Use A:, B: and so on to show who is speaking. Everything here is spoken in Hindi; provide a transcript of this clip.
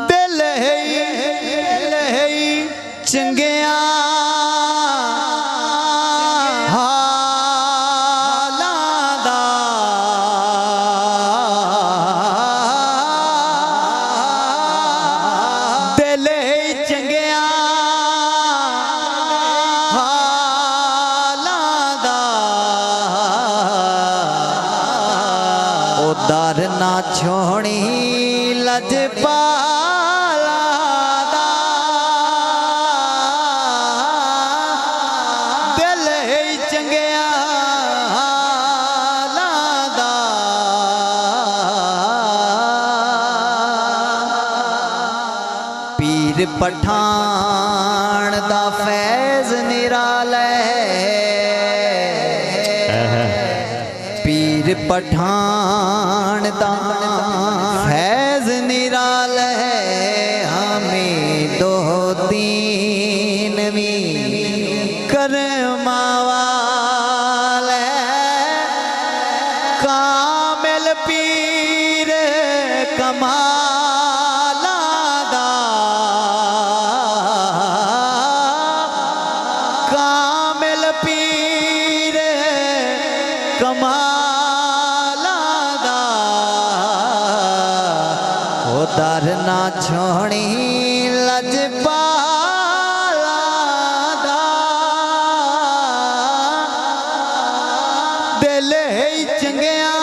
A: दिल चंगिया दर ना छोड़ी लजपाला दा दिल चंगिया दा पीर पठान दा फैज निराला पीर पठान दा फैज निराल है हमें दो दीन भी करमावाल कामिल पीर कमाला दा कामिल पीर कमाला दा ओ दर ना छोड़ी लजपाला दा दिल चंगिया